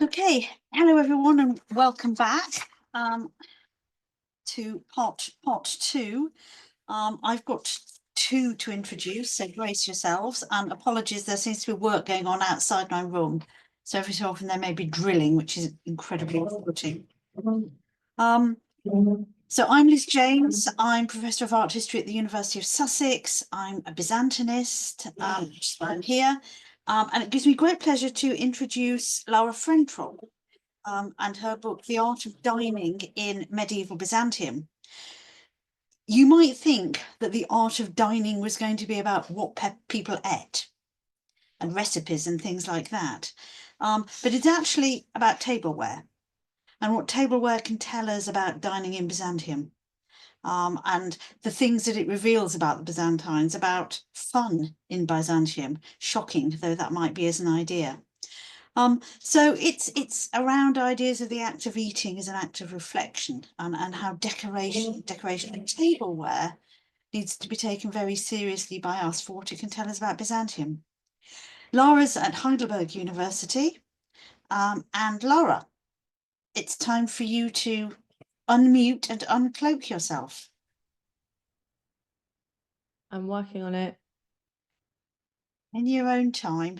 Okay, hello everyone and welcome back to part two. I've got two to introduce, so brace yourselves, and apologies, there seems to be work going on outside my room, so every so often there may be drilling, which is incredibly off-putting. So I'm Liz James. I'm Professor of Art History at the University of Sussex. I'm a Byzantinist, which is why I'm here. And it gives me great pleasure to introduce Lara Frentrop and her book, The Art of Dining in Medieval Byzantium. You might think that the art of dining was going to be about what people ate and recipes and things like that. But it's actually about tableware and what tableware can tell us about dining in Byzantium. And the things that it reveals about the Byzantines, about fun in Byzantium, shocking though that might be as an idea. So it's around ideas of the act of eating as an act of reflection, and how decoration and tableware needs to be taken very seriously by us for what it can tell us about Byzantium. Lara's at Heidelberg University, and Lara, it's time for you to unmute and uncloak yourself. I'm working on it. In your own time.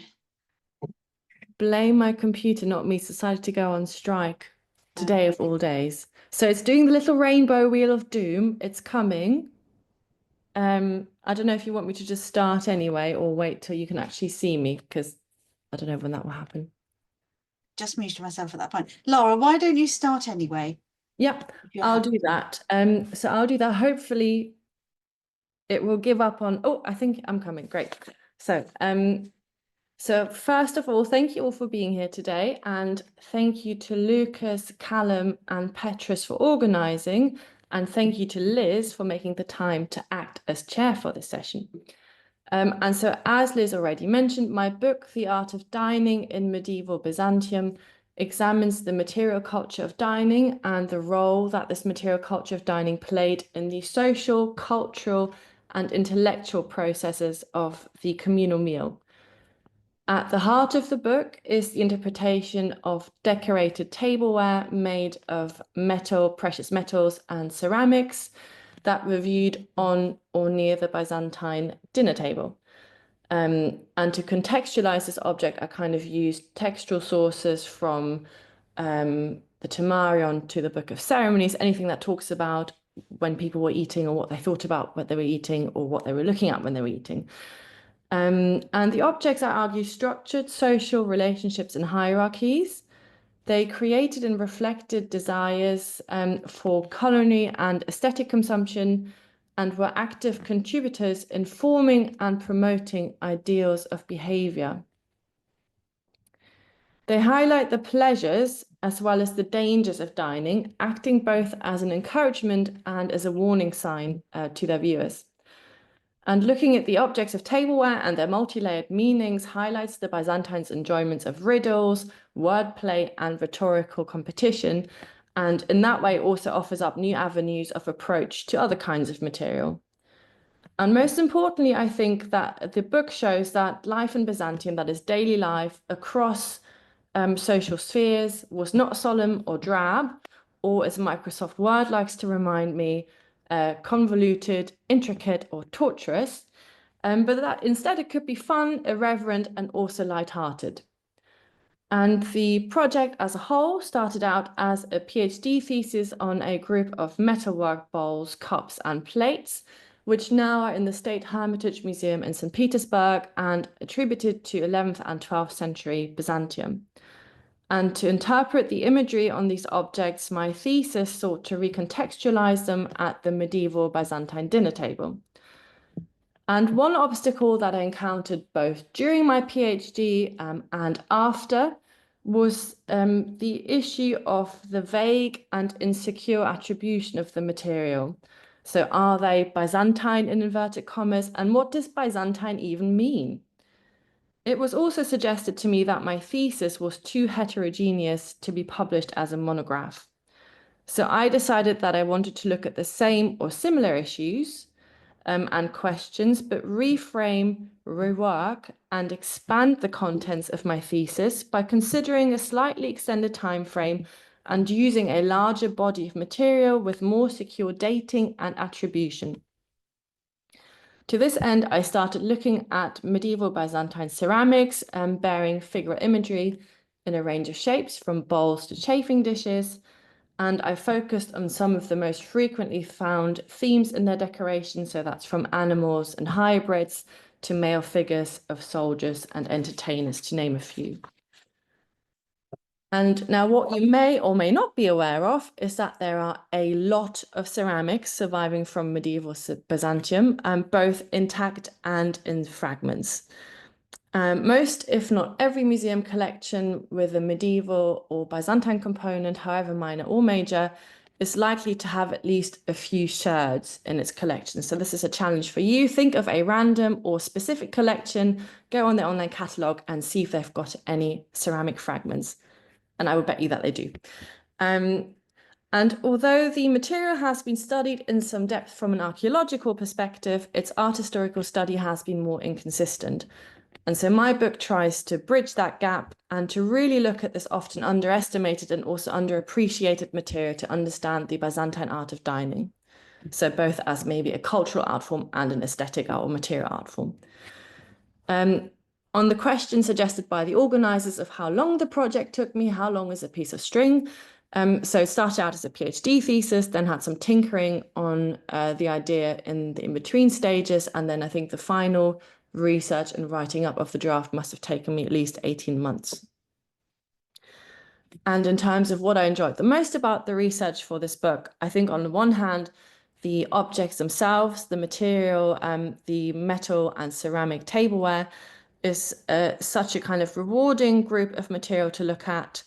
Blame my computer, not me. Decided to go on strike today of all days. So it's doing the little rainbow wheel of doom. It's coming. I don't know if you want me to just start anyway or wait till you can actually see me, because I don't know when that will happen. Just muted myself at that point. Lara, why don't you start anyway? Yep, I'll do that. So I'll do that. Hopefully it will give up on, oh, I think I'm coming. Great. So first of all, thank you all for being here today, and thank you to Lucas, Callum and Petros for organising, and thank you to Liz for making the time to act as chair for this session. And so as Liz already mentioned, my book, The Art of Dining in Medieval Byzantium, examines the material culture of dining and the role that this material culture of dining played in the social, cultural and intellectual processes of the communal meal. At the heart of the book is the interpretation of decorated tableware made of metal, precious metals and ceramics that were viewed on or near the Byzantine dinner table. And to contextualize this object, I kind of used textual sources from the Temarion to the Book of Ceremonies, anything that talks about when people were eating or what they thought about what they were eating or what they were looking at when they were eating. And the objects, I argue, structured social relationships and hierarchies. They created and reflected desires for culinary and aesthetic consumption and were active contributors in forming and promoting ideals of behavior. They highlight the pleasures as well as the dangers of dining, acting both as an encouragement and as a warning sign to their viewers. And looking at the objects of tableware and their multi-layered meanings highlights the Byzantines' enjoyments of riddles, wordplay, and rhetorical competition, and in that way also offers up new avenues of approach to other kinds of material. And most importantly, I think that the book shows that life in Byzantium, that is daily life across social spheres, was not solemn or drab, or as Microsoft Word likes to remind me, convoluted, intricate, or torturous, but that instead it could be fun, irreverent, and also light-hearted. And the project as a whole started out as a PhD thesis on a group of metalwork bowls, cups, and plates, which now are in the State Hermitage Museum in St. Petersburg and attributed to 11th and 12th century Byzantium. And to interpret the imagery on these objects, my thesis sought to recontextualize them at the medieval Byzantine dinner table. And one obstacle that I encountered both during my PhD and after was the issue of the vague and insecure attribution of the material. So are they Byzantine in inverted commas? And what does Byzantine even mean? It was also suggested to me that my thesis was too heterogeneous to be published as a monograph. So I decided that I wanted to look at the same or similar issues and questions, but reframe, rework, and expand the contents of my thesis by considering a slightly extended time frame and using a larger body of material with more secure dating and attribution. To this end, I started looking at medieval Byzantine ceramics bearing figure imagery in a range of shapes, from bowls to chafing dishes, and I focused on some of the most frequently found themes in their decoration, so that's from animals and hybrids to male figures of soldiers and entertainers, to name a few. And now what you may or may not be aware of is that there are a lot of ceramics surviving from medieval Byzantium, both intact and in fragments. Most, if not every museum collection with a medieval or Byzantine component, however minor or major, is likely to have at least a few sherds in its collection. So this is a challenge for you. Think of a random or specific collection, go on their online catalogue and see if they've got any ceramic fragments. And I would bet you that they do. And although the material has been studied in some depth from an archaeological perspective, its art historical study has been more inconsistent. And so my book tries to bridge that gap and to really look at this often underestimated and also underappreciated material to understand the Byzantine art of dining. So both as maybe a cultural art form and an aesthetic or material art form. On the question suggested by the organisers of how long the project took me, how long is a piece of string? So it started out as a PhD thesis, then had some tinkering on the idea in the in-between stages, and then I think the final research and writing up of the draft must have taken me at least 18 months. And in terms of what I enjoyed the most about the research for this book, I think on the one hand, the objects themselves, the material, the metal and ceramic tableware is such a kind of rewarding group of material to look at.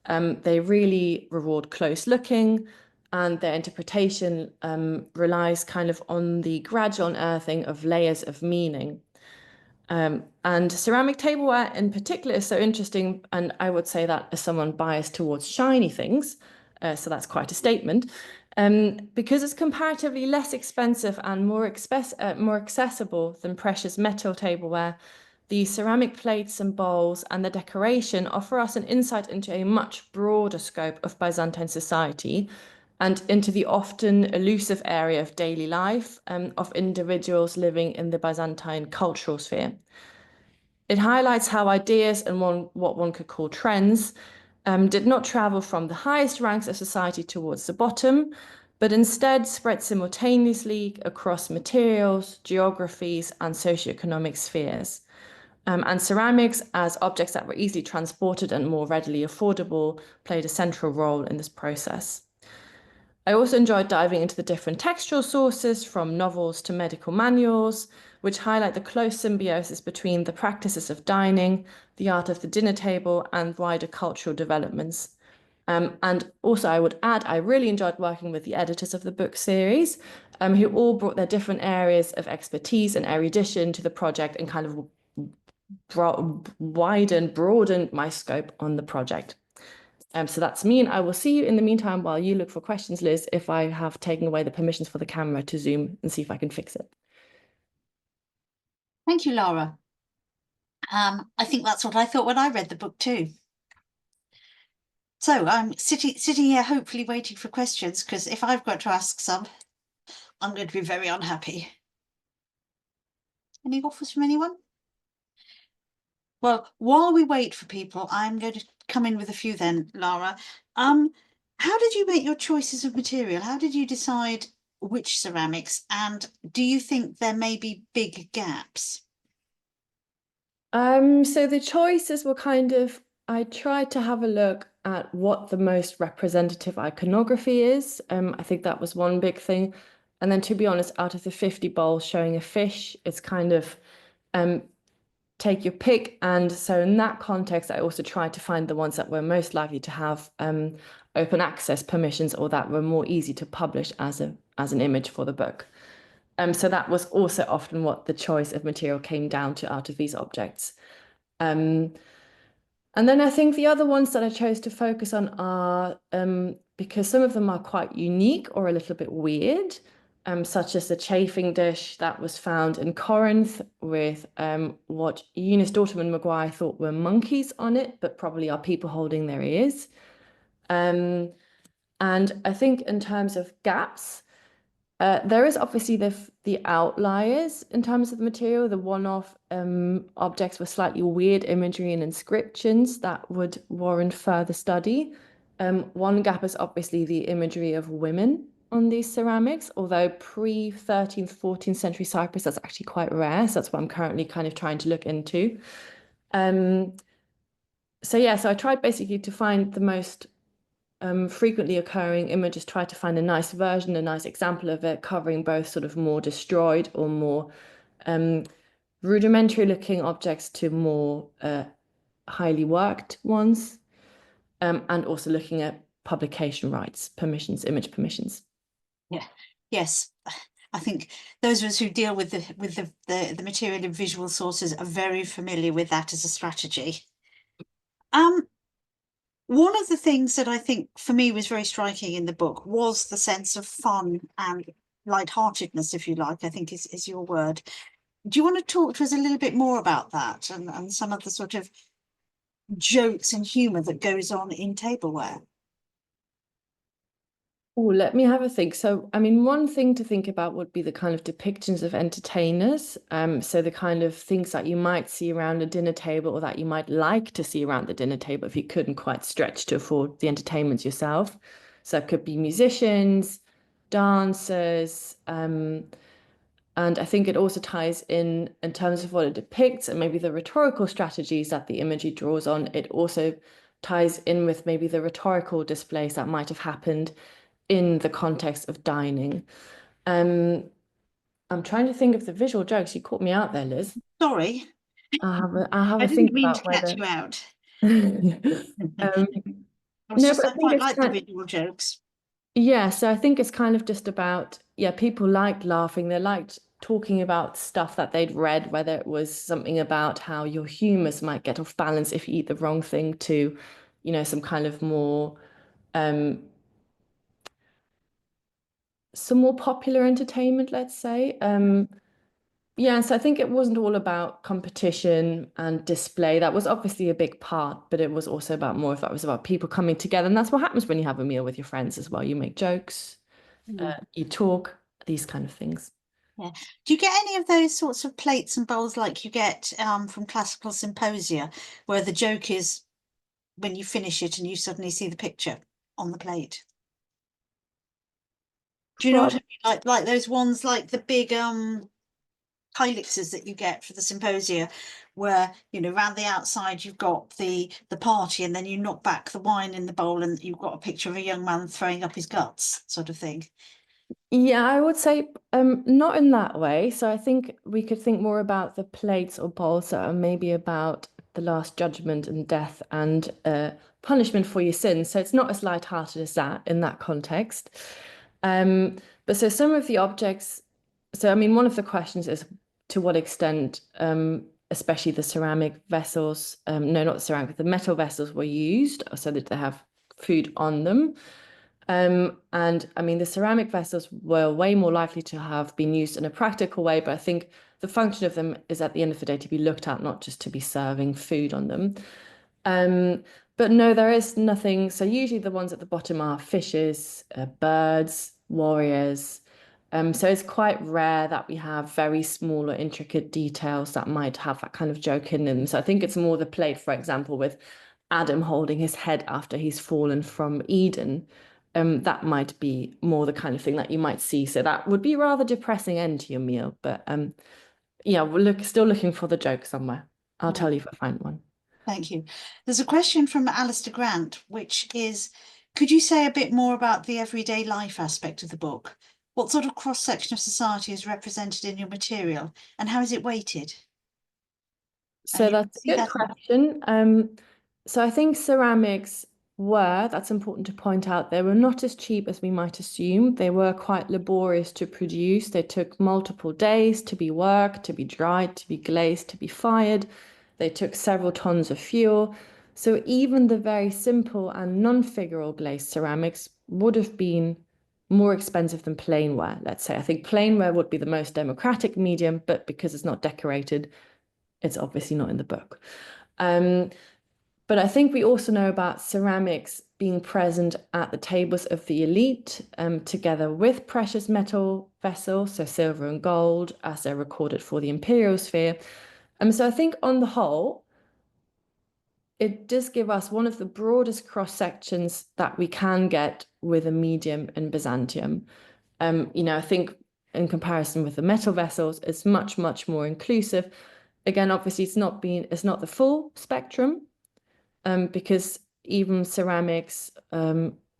They really reward close looking, and their interpretation relies kind of on the gradual unearthing of layers of meaning. And ceramic tableware in particular is so interesting, and I would say that as someone biased towards shiny things, so that's quite a statement, because it's comparatively less expensive and more accessible than precious metal tableware. The ceramic plates and bowls and the decoration offer us an insight into a much broader scope of Byzantine society and into the often elusive area of daily life of individuals living in the Byzantine cultural sphere. It highlights how ideas and what one could call trends did not travel from the highest ranks of society towards the bottom, but instead spread simultaneously across materials, geographies, and socioeconomic spheres. And ceramics, as objects that were easily transported and more readily affordable, played a central role in this process. I also enjoyed diving into the different textual sources, from novels to medical manuals, which highlight the close symbiosis between the practices of dining, the art of the dinner table, and wider cultural developments. And also, I would add, I really enjoyed working with the editors of the book series, who all brought their different areas of expertise and erudition to the project and kind of broadened my scope on the project. So that's me, and I will see you in the meantime while you look for questions, Liz, if I have taken away the permissions for the camera to zoom and see if I can fix it. Thank you, Lara. I think that's what I thought when I read the book too. So I'm sitting here hopefully waiting for questions, because if I've got to ask some, I'm going to be very unhappy. Any offers from anyone? Well, while we wait for people, I'm going to come in with a few then, Lara. How did you make your choices of material? How did you decide which ceramics? And do you think there may be big gaps? So the choices were kind of, I tried to have a look at what the most representative iconography is. I think that was one big thing. And then, to be honest, out of the 50 bowls showing a fish, it's kind of take your pick. And so in that context, I also tried to find the ones that were most likely to have open access permissions, or that were more easy to publish as an image for the book. So that was also often what the choice of material came down to out of these objects. And then I think the other ones that I chose to focus on are, because some of them are quite unique or a little bit weird, such as the chafing dish that was found in Corinth with what Eunice Daughterman Maguire thought were monkeys on it, but probably are people holding their ears. And I think in terms of gaps, there is obviously the outliers in terms of the material. The one-off objects with slightly weird imagery and inscriptions that would warrant further study. One gap is obviously the imagery of women on these ceramics, although pre-13th, 14th century Cyprus, that's actually quite rare. So that's what I'm currently kind of trying to look into. So I tried basically to find the most frequently occurring images, try to find a nice version, a nice example of it, covering both sort of more destroyed or more rudimentary looking objects to more highly worked ones, and also looking at publication rights, permissions, image permissions. Yeah. Yes. I think those of us who deal with the material in visual sources are very familiar with that as a strategy. One of the things that I think for me was very striking in the book was the sense of fun and lightheartedness, if you like, I think is your word. Do you want to talk to us a little bit more about that and some of the sort of jokes and humour that goes on in tableware? Oh, let me have a think. So, I mean, one thing to think about would be the kind of depictions of entertainers. So the kind of things that you might see around a dinner table or that you might like to see around the dinner table if you couldn't quite stretch to afford the entertainment yourself. So it could be musicians, dancers, and I think it also ties in terms of what it depicts and maybe the rhetorical strategies that the imagery draws on. It also ties in with maybe the rhetorical displays that might have happened in the context of dining. I'm trying to think of the visual jokes. You caught me out there, Liz. Sorry, I'll have I a think didn't mean to about catch whether. you out. No, but I I think quite it's like the visual jokes. yeah. So I think it's kind of just about people liked laughing. They liked talking about stuff that they'd read, whether it was something about how your humus might get off balance if you eat the wrong thing, to some kind of more some more popular entertainment, let's say. So I think it wasn't all about competition and display. That was obviously a big part, but it was also about more of that was about people coming together. And that's what happens when you have a meal with your friends as well. You make jokes, you talk, these kind of things. Yeah. Do you get any of those sorts of plates and bowls like you get from classical symposia, where the joke is when you finish it and you suddenly see the picture on the plate? Do you know what I mean? Like those ones, like the big hylixes that you get for the symposia, where around the outside you've got the party, and then you knock back the wine in the bowl, and you've got a picture of a young man throwing up his guts, sort of thing. Yeah, I would say not in that way. So I think we could think more about the plates or bowls that are maybe about the last judgment and death and punishment for your sins. So it's not as light-hearted as that in that context. But so some of the objects, so I mean, one of the questions is to what extent, especially the ceramic vessels, no, not the ceramic, the metal vessels were used so that they have food on them. And I mean, the ceramic vessels were way more likely to have been used in a practical way, but I think the function of them is at the end of the day to be looked at, not just to be serving food on them. But no, there is nothing. So usually the ones at the bottom are fishes, birds, warriors. So it's quite rare that we have very small or intricate details that might have that kind of joke in them. So I think it's more the plate, for example, with Adam holding his head after he's fallen from Eden. That might be more the kind of thing that you might see. So that would be a rather depressing end to your meal. But we're still looking for the joke somewhere. I'll tell you if I find one. Thank you. There's a question from Alistair Grant, which is, could you say a bit more about the everyday life aspect of the book? What sort of cross-section of society is represented in your material, and how is it weighted? So that's a good question. So I think ceramics that's important to point out, they were not as cheap as we might assume. They were quite laborious to produce. They took multiple days to be worked, to be dried, to be glazed, to be fired. They took several tons of fuel. So even the very simple and non-figural glazed ceramics would have been more expensive than plainware, let's say. I think plainware would be the most democratic medium, but because it's not decorated, it's obviously not in the book. But I think we also know about ceramics being present at the tables of the elite, together with precious metal vessels, so silver and gold, as they're recorded for the imperial sphere. So I think on the whole, it does give us one of the broadest cross sections that we can get with a medium in Byzantium. I think in comparison with the metal vessels, it's much, much more inclusive. Again, obviously, it's not the full spectrum, because even ceramics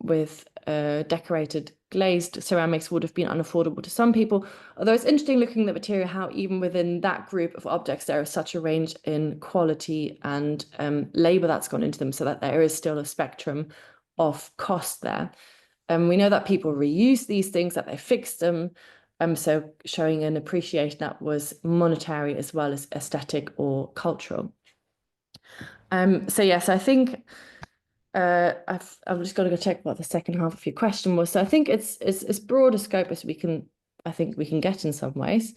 with decorated glazed ceramics would have been unaffordable to some people. Although it's interesting looking at the material, how even within that group of objects, there is such a range in quality and labor that's gone into them, so that there is still a spectrum of cost there. We know that people reuse these things, that they fixed them, so showing an appreciation that was monetary as well as aesthetic or cultural. So yes, I think I've just got to go check what the second half of your question was. So I think it's as broad a scope as we can get in some ways.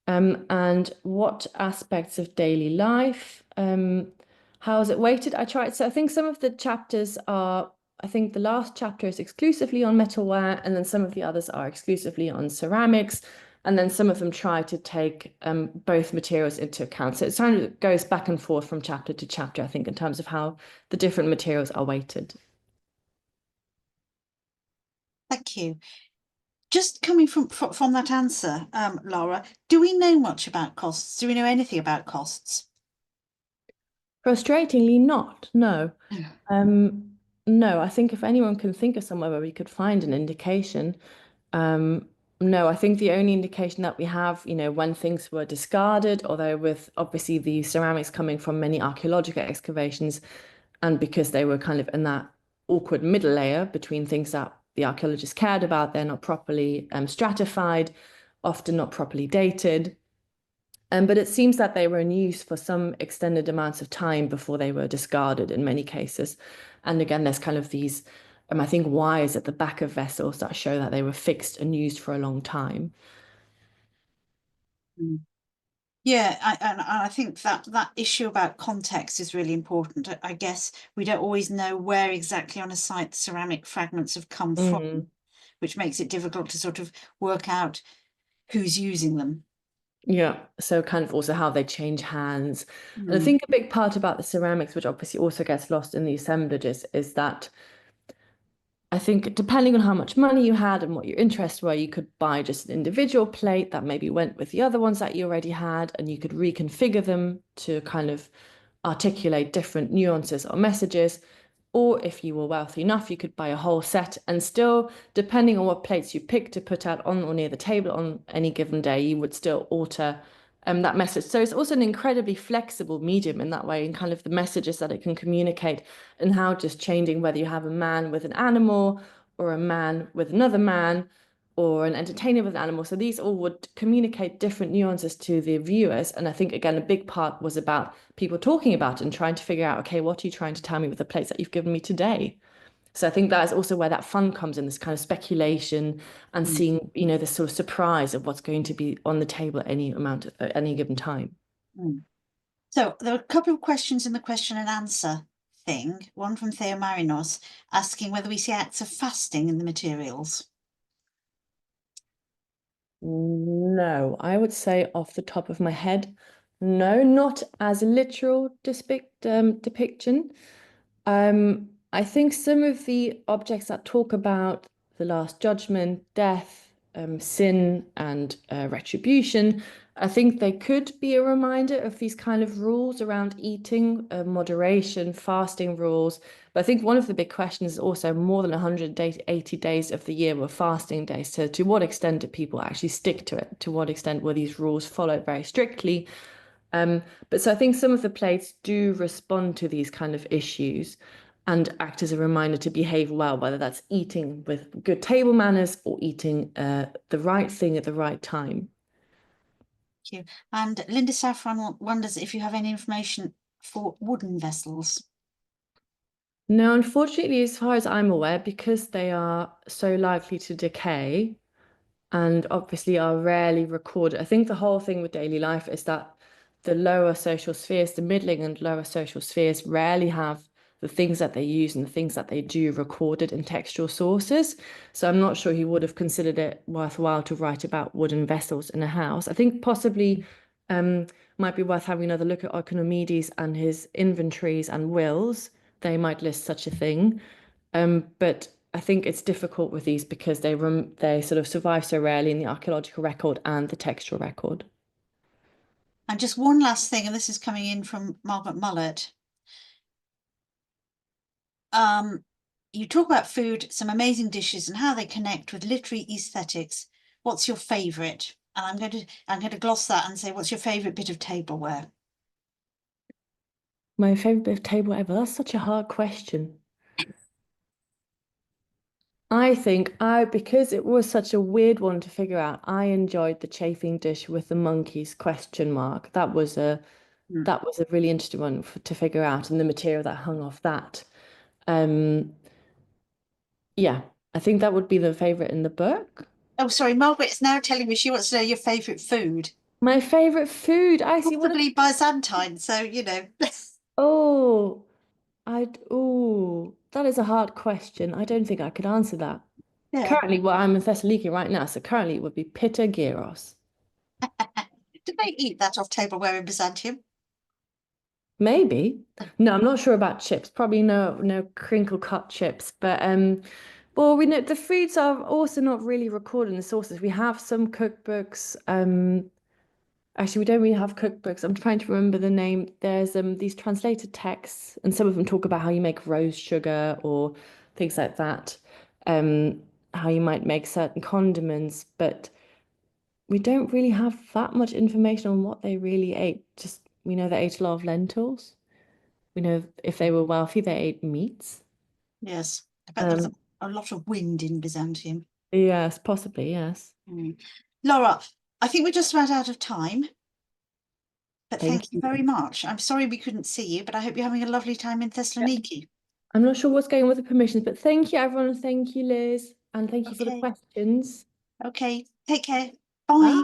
And what aspects of daily life? How is it weighted? So I think some of the chapters are, I think the last chapter is exclusively on metalware, and then some of the others are exclusively on ceramics. And then some of them try to take both materials into account. So it kind of goes back and forth from chapter to chapter, I think, in terms of how the different materials are weighted. Thank you. Just coming from that answer, Lara, do we know much about costs? Do we know anything about costs? Frustratingly not, no. No, I think if anyone can think of somewhere where we could find an indication, no, I think the only indication that we have, when things were discarded, although with obviously the ceramics coming from many archaeological excavations, and because they were kind of in that awkward middle layer between things that the archaeologists cared about, they're not properly stratified, often not properly dated. But it seems that they were in use for some extended amounts of time before they were discarded in many cases. And again, there's kind of these, I think, wires at the back of vessels that show that they were fixed and used for a long time. Yeah, I think that issue about context is really important. I guess we don't always know where exactly on a site the ceramic fragments have come from, which makes it difficult to sort of work out who's using them. Yeah, so kind of also how they change hands. And I think a big part about the ceramics, which obviously also gets lost in the assemblages, is that I think depending on how much money you had and what your interests were, you could buy just an individual plate that maybe went with the other ones that you already had, and you could reconfigure them to kind of articulate different nuances or messages. Or if you were wealthy enough, you could buy a whole set, and still, depending on what plates you picked to put out on or near the table on any given day, you would still alter that message. So it's also an incredibly flexible medium in that way, and kind of the messages that it can communicate, and how just changing whether you have a man with an animal or a man with another man or an entertainer with an animal. So these all would communicate different nuances to the viewers. And I think, again, a big part was about people talking about it and trying to figure out, okay, what are you trying to tell me with the plates that you've given me today? So I think that is also where that fun comes in, this kind of speculation and seeing, this sort of surprise of what's going to be on the table at any given time. So there are a couple of questions in the question and answer thing. One from Theo Marinos asking whether we see acts of fasting in the materials. No, I would say off the top of my head, no, not as a literal depiction. I think some of the objects that talk about the Last Judgment, death, sin, and retribution, I think they could be a reminder of these kind of rules around eating, moderation, fasting rules. But I think one of the big questions is also more than 180 days of the year were fasting days. So to what extent do people actually stick to it? To what extent were these rules followed very strictly? But so I think some of the plates do respond to these kind of issues and act as a reminder to behave well, whether that's eating with good table manners or eating the right thing at the right time. Thank you. And Linda Saffron wonders if you have any information for wooden vessels. No, unfortunately, as far as I'm aware, because they are so likely to decay and obviously are rarely recorded. I think the whole thing with daily life is that the lower social spheres, the middling and lower social spheres, rarely have the things that they use and the things that they do recorded in textual sources. So I'm not sure he would have considered it worthwhile to write about wooden vessels in a house. I think possibly might be worth having another look at Oikonomides and his inventories and wills. They might list such a thing. But I think it's difficult with these because they sort of survive so rarely in the archaeological record and the textual record. And just one last thing, and this is coming in from Margaret Mullett. You talk about food, some amazing dishes and how they connect with literary aesthetics. What's your favourite? And I'm going to gloss that and say, what's your favourite bit of tableware? My favorite bit of table ever. That's such a hard question. I think because it was such a weird one to figure out, I enjoyed the chafing dish with the monkeys question mark. Mm. That was a really interesting one to figure out, and the material that hung off that. Um, yeah, I think that would be the favorite in the book. Oh, sorry, Margaret's now telling me she wants to know your favourite food. My favorite food. I see what. Possibly Byzantine, so you know. Oh, that is a hard question. I don't think I could answer that. Yeah. Currently, well, I'm in Thessaloniki right now, so currently it would be pita gyros. Did they eat that off tableware in Byzantium? Maybe. No, I'm not sure about chips. Probably no crinkle cut chips. But well, we know the foods are also not really recorded in the sources. We have some cookbooks. Actually, we don't really have cookbooks. I'm trying to remember the name. There's these translated texts, and some of them talk about how you make rose sugar or things like that. How you might make certain condiments, but we don't really have that much information on what they really ate. Just we know they ate a lot of lentils. We know if they were wealthy, they ate meats. Yes. I bet there was Um, a lot of wind in Byzantium. yes, possibly, yes. Mm. Laura, I think we're just about out of time, but Thank thank you very you. much. I'm sorry we couldn't see you, but I hope you're having a lovely time in Yeah. Thessaloniki. I'm not sure what's going on with the permissions, but thank you, everyone. Thank you, Liz. And thank you for the Okay. questions. Okay. Take care. Bye. Bye.